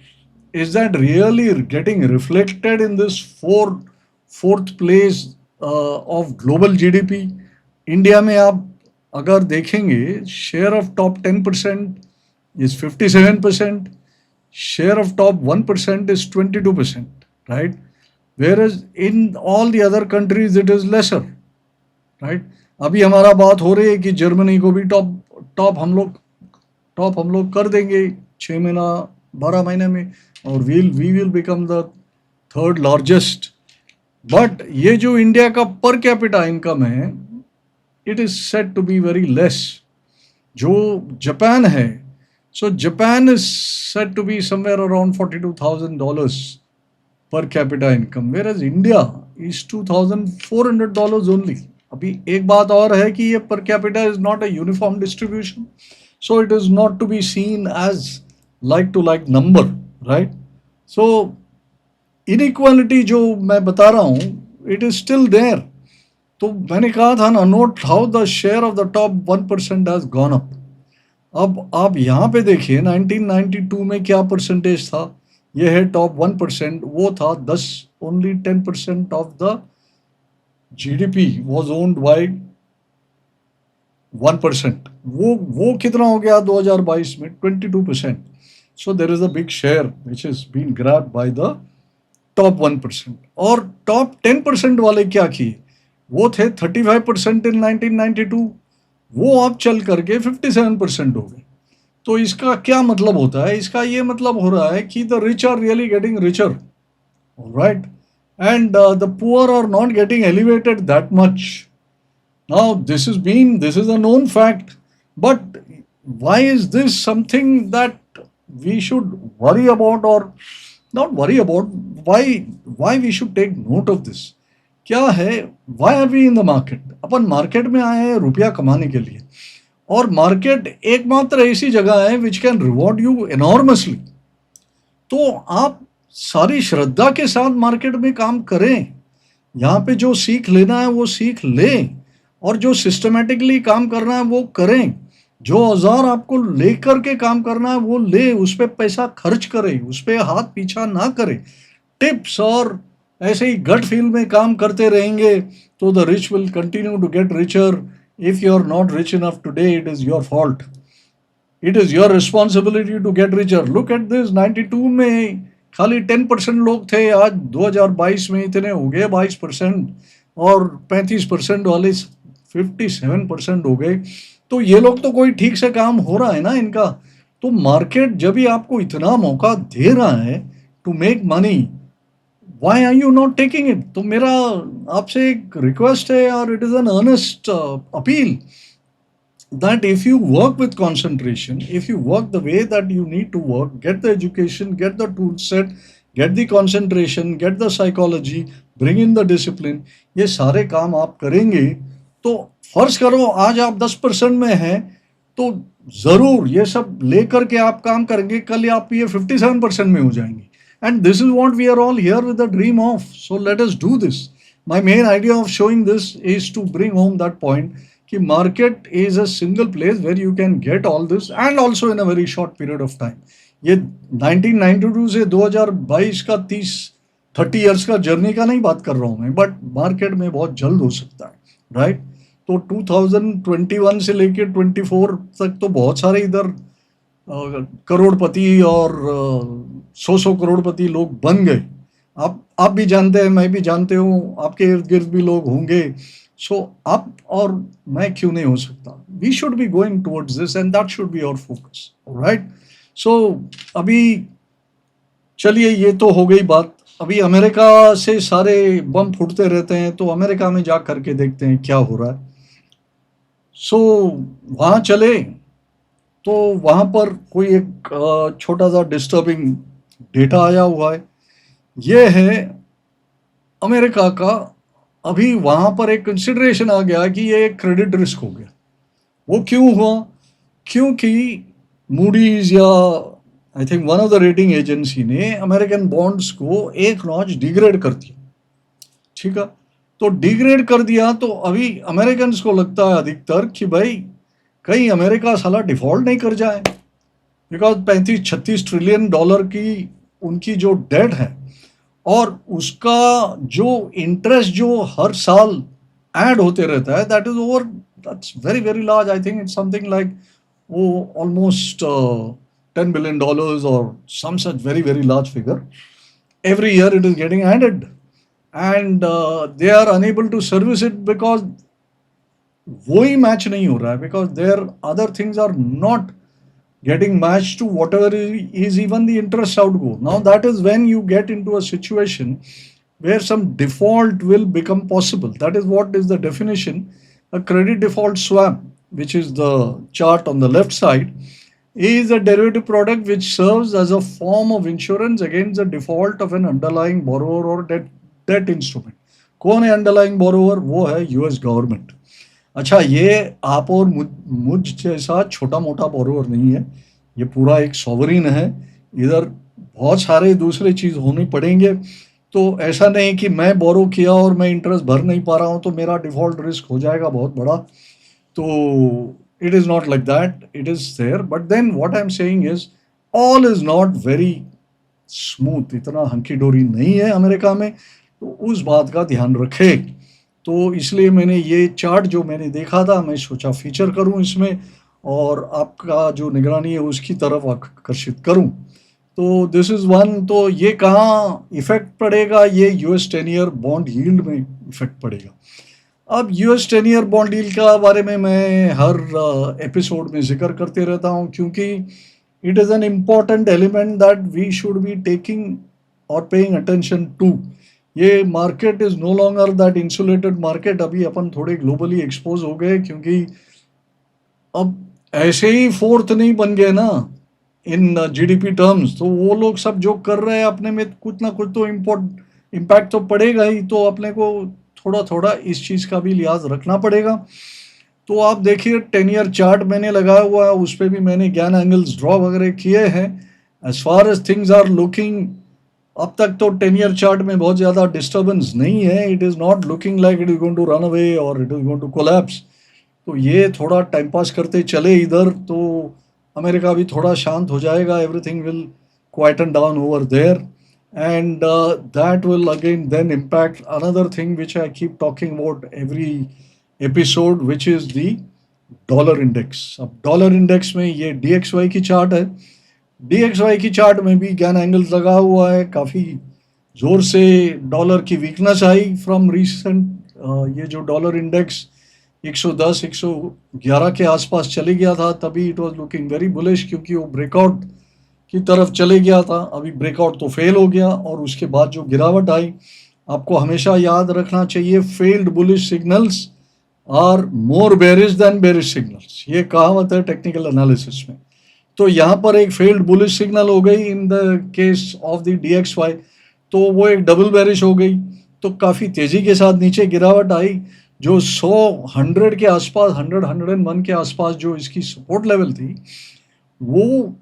is that really getting reflected in this fourth place of global GDP? India में आप अगर देखेंगे share of top 10% is 57%, share of top 1% is 22%, right? Whereas in all the other countries it is lesser, right? अभी हमारा बात हो रही है कि जर्मनी को भी टॉप हम लोग कर देंगे 6 महीना 12 महीने में, और we will become the third largest. But ये जो इंडिया का पर कैपिटा इनकम है, it is set to be very less. जो जापान है, so Japan is set to be somewhere around $42,000 per capita income, whereas India is $2,400 only. अभी एक बात और है कि ये per capita is not a uniform distribution, so it is not to be seen as like to like number, right? So inequality जो मैं बता रहा हूँ, it is still there. तो मैंने कहा था ना, note how the share of the top 1% has gone up. अब आप यहाँ पे देखिए 1992 में क्या परसेंटेज था, ये है टॉप 1%, वो था 10, only 10% of the GDP was owned by 1%. वो कितना हो गया 2022 में? 22%. So there is a big share which is being grabbed by the top 1%। और टॉप 10% वाले क्या किए, वो थे 35% इन 1992, वो अब चल करके 57% हो गए। तो इसका क्या मतलब होता है, इसका ये मतलब हो रहा है कि the rich are really getting richer, right, and the poor are not getting elevated that much. Now this is a known fact, but why is this something that we should worry about, or not worry about, why we should take note of this? क्या है, why are we in the market? Upon market में आए हैं रुपया कमाने के लिए, और मार्केट एकमात्र ऐसी जगह है which can reward you enormously. तो आप सारी श्रद्धा के साथ मार्केट में काम करें, यहाँ पे जो सीख लेना है वो सीख लें, और जो सिस्टमेटिकली काम करना है वो करें, जो औजार आपको लेकर के काम करना है वो ले, उस पर पैसा खर्च करें, उस पर हाथ पीछा ना करें। टिप्स और ऐसे ही गट फील में काम करते रहेंगे तो the rich will continue to get richer. If you are not rich enough today, it is your fault, it is your responsibility to get richer. Look at this, 92 में खाली 10% लोग थे, आज 2022 में इतने हो गए 22%, और 35% वाले 57% हो गए। तो ये लोग तो कोई ठीक से काम हो रहा है ना इनका। तो मार्केट जब भी आपको इतना मौका दे रहा है to make money, why are you not taking it? तो मेरा आपसे एक रिक्वेस्ट है, और it is an earnest appeal, that if you work with concentration, if you work the way that you need to work, get the education, get the tool set, get the concentration, get the psychology, bring in the discipline, ये सारे काम आप करेंगे तो फर्ज करो आज आप 10% में हैं, तो ज़रूर ये सब लेकर के आप काम करेंगे, कल आप ये 57% में हो जाएंगे। And this is what we are all here with the dream of. So let us do this. My main idea of showing this is to bring home that point कि market is a single place where you can get all this and also in a very short period of time. ये 1992 से 2022 का 30 years का journey का नहीं बात कर रहा हूँ मैं, बट मार्केट में बहुत जल्द हो सकता है, राइट? तो 2021 से लेके 24 तक तो बहुत सारे इधर करोड़पति और 100 करोड़पति लोग बन गए। आप भी जानते हैं, मैं भी जानते हूँ, आपके इर्द गिर्द भी लोग होंगे। सो आप और मैं क्यों नहीं हो सकता? We should be going towards this and that should be our focus, right? So अभी चलिए, ये तो हो गई बात। अभी अमेरिका से सारे बम फूटते रहते हैं, तो अमेरिका में जा करके देखते हैं क्या हो रहा है। सो वहाँ चले तो वहाँ पर कोई एक छोटा सा डिस्टर्बिंग डेटा आया हुआ है। ये है अमेरिका का, अभी वहाँ पर एक कंसिडरेशन आ गया कि ये एक क्रेडिट रिस्क हो गया। वो क्यों हुआ? क्योंकि मूडीज या I think one of the rating agency ने अमेरिकन बॉन्ड्स को एक नॉच डिग्रेड कर दिया। ठीक है, तो डिग्रेड कर दिया तो अभी अमेरिकन को लगता है अधिकतर कि भाई कहीं अमेरिका साला डिफॉल्ट नहीं कर जाए, बिकॉज 35-36 ट्रिलियन डॉलर की उनकी जो डेट है और उसका जो इंटरेस्ट जो हर साल ऐड होते रहता है, that is over, that's very very large. I think it's something like वो almost $10 billion or some such very very large figure. Every year it is getting added, and they are unable to service it because वो ही match नहीं हो रहा है, because their other things are not getting matched to whatever is even the interest outgo. Now that is when you get into a situation where some default will become possible. That is what is the definition. A credit default swap, which is the chart on the left side, is a derivative product which serves as a form of insurance against the default of an underlying borrower or debt instrument. कौन है underlying borrower? वो है US government. अच्छा, ये आप और मुझ जैसा छोटा मोटा बोरोवर नहीं है, ये पूरा एक सॉवरिन है। इधर बहुत सारे दूसरे चीज़ होने पड़ेंगे। तो ऐसा नहीं कि मैं बोरो किया और मैं इंटरेस्ट भर नहीं पा रहा हूँ तो मेरा डिफ़ॉल्ट रिस्क हो जाएगा बहुत बड़ा। तो it is not like that. It is there, but then what I'm saying is all is not very smooth. इतना हंकी डोरी नहीं है अमेरिका में, तो उस बात का ध्यान रखे। तो इसलिए मैंने ये चार्ट जो मैंने देखा था, मैं सोचा फीचर करूं इसमें और आपका जो निगरानी है उसकी तरफ आकर्षित करूं। तो दिस इज वन। तो ये कहाँ इफेक्ट पड़ेगा? ये यूएस 10 ईयर बॉन्ड यील्ड में इफेक्ट पड़ेगा। अब यूएस 10 ईयर बॉन्ड डील का बारे में मैं हर एपिसोड में जिक्र करते रहता हूँ, क्योंकि it is an important element that we should be taking और पेइंग अटेंशन टू। ये market is no longer that insulated market. अभी अपन थोड़े ग्लोबली एक्सपोज हो गए, क्योंकि अब ऐसे ही फोर्थ नहीं बन गए ना इन जीडीपी टर्म्स। तो वो लोग सब जो कर रहे हैं अपने में कुछ ना कुछ तो इम्पैक्ट तो पड़ेगा ही। तो अपने को थोड़ा थोड़ा इस चीज़ का भी लिहाज रखना पड़ेगा। तो आप देखिए 10 ईयर चार्ट मैंने लगाया हुआ है, उस पर भी मैंने ज्ञान एंगल्स ड्रॉ वगैरह किए हैं। As far as things are looking, अब तक तो 10 ईयर चार्ट में बहुत ज़्यादा डिस्टर्बेंस नहीं है। It is not looking like it is going to run away और it is going to collapse. तो ये थोड़ा टाइम पास करते चले इधर, तो अमेरिका भी थोड़ा शांत हो जाएगा। Everything will quieten down over there, and that will again then impact another thing which I keep talking about every episode, which is the dollar index. अब डॉलर इंडेक्स में ये DXY की चार्ट है। DXY की chart में भी ज्ञान angles लगा हुआ है। काफ़ी ज़ोर से डॉलर की वीकनेस आई फ्रॉम रिसेंट। ये जो डॉलर इंडेक्स 110 111 के आसपास चले गया था, तभी it was looking very bullish, क्योंकि वो ब्रेकआउट की तरफ चले गया था। अभी ब्रेकआउट तो फेल हो गया, और उसके बाद जो गिरावट आई, आपको हमेशा याद रखना चाहिए, failed bullish signals are more bearish than bearish signals. ये कहावत है टेक्निकल एनालिसिस में। तो यहाँ पर एक फेल्ड बुलिश सिग्नल हो गई in the case of the DXY, तो वो एक डबल बेरिश हो गई। तो काफ़ी तेज़ी के साथ नीचे गिरावट आई। जो 100 के आसपास, 101 के आसपास जो इसकी सपोर्ट लेवल थी, वो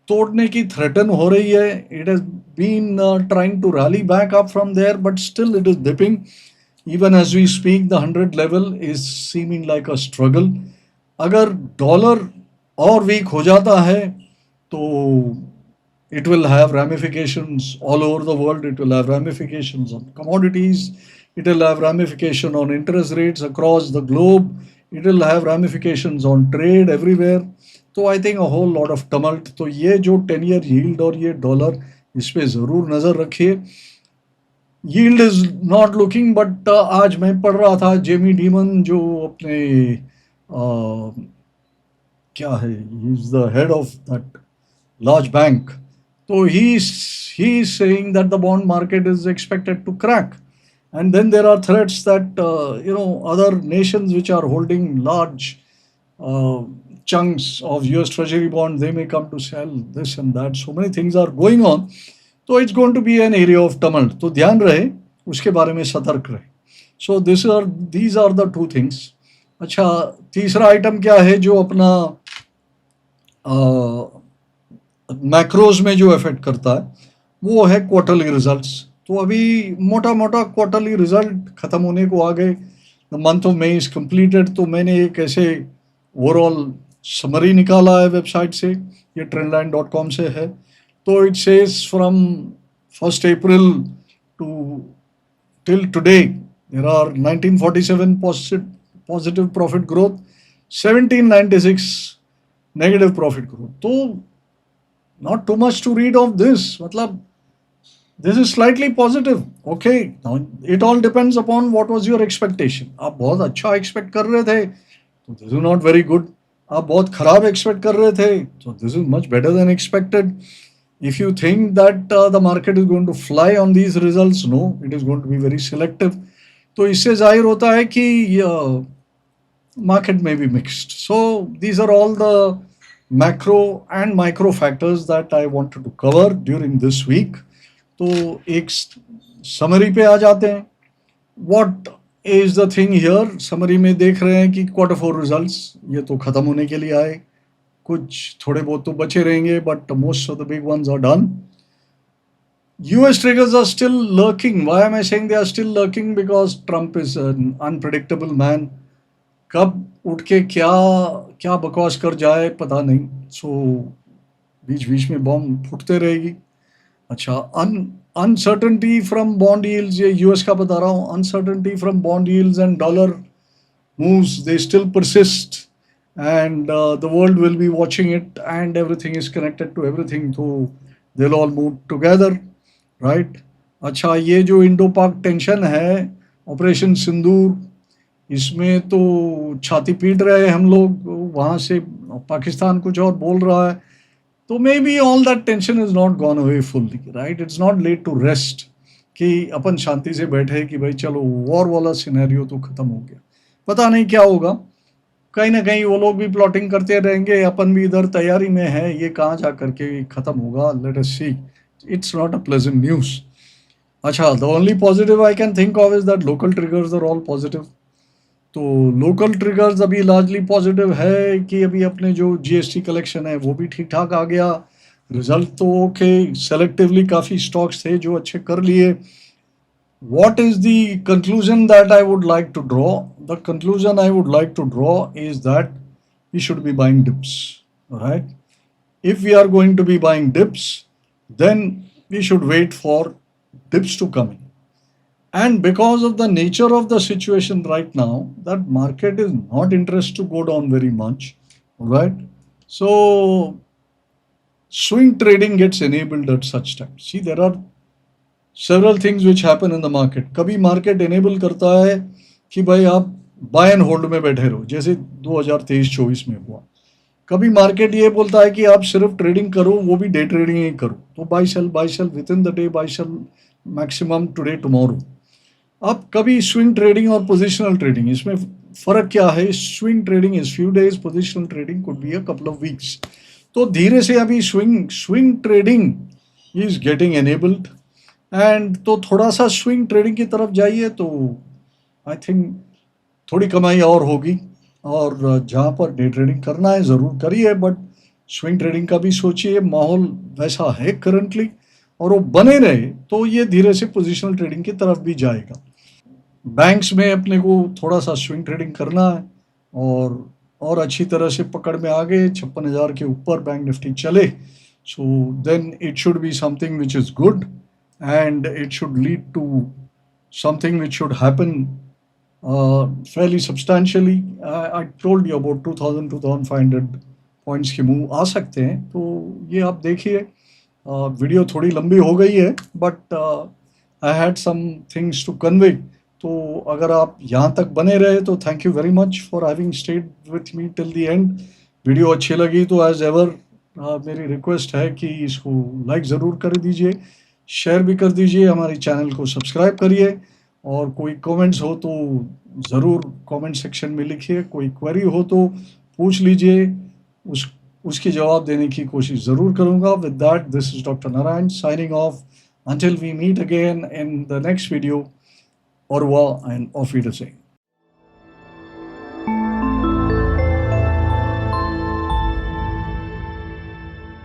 तोड़ने की थ्रेटन हो रही है। It has been trying to rally back up from there, but still it is dipping. Even as we speak the 100 level is seeming like a struggle. अगर डॉलर और वीक हो जाता है, तो it will have ramifications all over the world. It will have ramifications on commodities. It will have ramification on interest rates across the globe. It will have ramifications on trade everywhere. तो I think a whole lot of tumult. तो ये जो 10 year yield और ये dollar, इस पे ज़रूर नज़र रखिए। Yield is not looking, but आज मैं पढ़ रहा था जेमी डीमन, जो अपने क्या है, he is the head of that large bank. So he's saying that the bond market is expected to crack, and then there are threats that other nations which are holding large uh, chunks of US Treasury bonds, they may come to sell this and that. So many things are going on. So it's going to be an area of tumult. तो ध्यान रहे, उसके बारे में सतर्क रहे। So these are the two things. अच्छा, तीसरा आइटम क्या है जो अपना मैक्रोज में जो इफेक्ट करता है, वो है क्वार्टरली रिजल्ट्स। तो अभी मोटा मोटा क्वार्टरली रिजल्ट ख़त्म होने को आ गए। The month of May is completed. तो मैंने एक ऐसे ओवरऑल समरी निकाला है वेबसाइट से, ये trendline.com से है। तो it says from 1 April to till today, there are 1947 positive profit growth, 1796 negative profit growth. तो not too much to read of this. मतलब this is slightly positive. Okay, now it all depends upon what was your expectation. आप बहुत अच्छा expect कर रहे थे, तो this is not very good. आप बहुत खराब एक्सपेक्ट कर रहे थे, तो this is much better than expected. If you think that the market is going to fly on these results, no, it is going to be very selective. तो इससे जाहिर होता है कि market may be mixed. So these are all the macro and micro factors that I wanted to cover during this week. तो एक summary पे आ जाते हैं। What is the thing here? Summary में देख रहे हैं कि Q4 रिजल्ट्स ये तो ख़त्म होने के लिए आए, कुछ थोड़े बहुत तो बचे रहेंगे, but most of the big ones are done. US triggers are still lurking. Why am I saying they are still lurking? Because Trump is an unpredictable man. कब उठ के क्या क्या बकवास कर जाए पता नहीं। सो बीच बीच में बॉम्ब फूटते रहेगी। अच्छा, अनसर्टेनिटी फ्रॉम बॉन्ड यील्ड्स, ये यूएस का बता रहा हूँ। Uncertainty from bond yields and dollar moves, they still persist, and the world will be watching it, and everything is connected to everything. So they'll all move together, right? अच्छा, ये जो Indo पाक tension है, operation सिंदूर, इसमें तो छाती पीट रहे हैं हम लोग, वहाँ से पाकिस्तान कुछ और बोल रहा है, तो maybe all that tension is not gone away fully, right? It's not late to rest कि अपन शांति से बैठे कि भाई चलो वॉर वाला सिनेरियो तो खत्म हो गया, पता नहीं क्या होगा, कहीं ना कहीं वो लोग भी प्लॉटिंग करते रहेंगे, अपन भी इधर तैयारी में है, ये कहाँ जा करके खत्म होगा, let us see. It's not a pleasant news. अच्छा, the only positive I can think of is that local triggers are all positive. तो लोकल ट्रिगर्स अभी लार्जली पॉजिटिव है कि अभी अपने जो जीएसटी कलेक्शन है वो भी ठीक ठाक आ गया, रिजल्ट तो ओके, सेलेक्टिवली काफ़ी स्टॉक्स थे जो अच्छे कर लिए। What is the conclusion that I would like to draw? The conclusion I would like to draw is that we should be buying dips. All right. If we are going to be buying dips, then we should wait for dips to come in. And because of the nature of the situation right now, that market is not interested to go down very much. All right. So swing trading gets enabled at such times. See, there are several things which happen in the market. कभी market enable करता है कि भाई आप bye and hold में बैठे रहो, जैसे 2023-24 में हुआ। कभी मार्केट ये बोलता है कि आप सिर्फ ट्रेडिंग करो, वो भी डे ट्रेडिंग ही करो, तो buy sell within the day, buy sell maximum today tomorrow. अब कभी स्विंग ट्रेडिंग और पोजिशनल ट्रेडिंग, इसमें फर्क क्या है? Swing trading is few days, positional trading could be a couple of weeks. तो धीरे से अभी swing trading is getting enabled, and तो थोड़ा सा स्विंग ट्रेडिंग की तरफ जाइए तो आई थिंक थोड़ी कमाई और होगी, और जहाँ पर डे ट्रेडिंग करना है ज़रूर करिए, बट स्विंग ट्रेडिंग का भी सोचिए, माहौल वैसा है करंटली, और वो बने रहे तो ये धीरे से पोजिशनल ट्रेडिंग की तरफ भी जाएगा। बैंक्स में अपने को थोड़ा सा स्विंग ट्रेडिंग करना है, और अच्छी तरह से पकड़ में आ गए, 56,000 के ऊपर बैंक निफ्टी चले, so then it should be something which is good, and it should lead to something which should happen fairly substantially. I told you about 2,000-2,500 points के मूव आ सकते हैं, तो ये आप देखिए। वीडियो थोड़ी लंबी हो गई है, but I had some things to convey, तो अगर आप यहाँ तक बने रहे तो thank you very much for having stayed with me till the end. Video अच्छी लगी तो एज एवर मेरी रिक्वेस्ट है कि इसको लाइक ज़रूर कर दीजिए, शेयर भी कर दीजिए, हमारे चैनल को सब्सक्राइब करिए, और कोई कमेंट्स हो तो ज़रूर कमेंट सेक्शन में लिखिए, कोई क्वेरी हो तो पूछ लीजिए, उसके जवाब देने की कोशिश ज़रूर करूँगा। With that, this is doctor Narayan signing off until we meet again in the next video. Au revoir and auf Wiedersehen.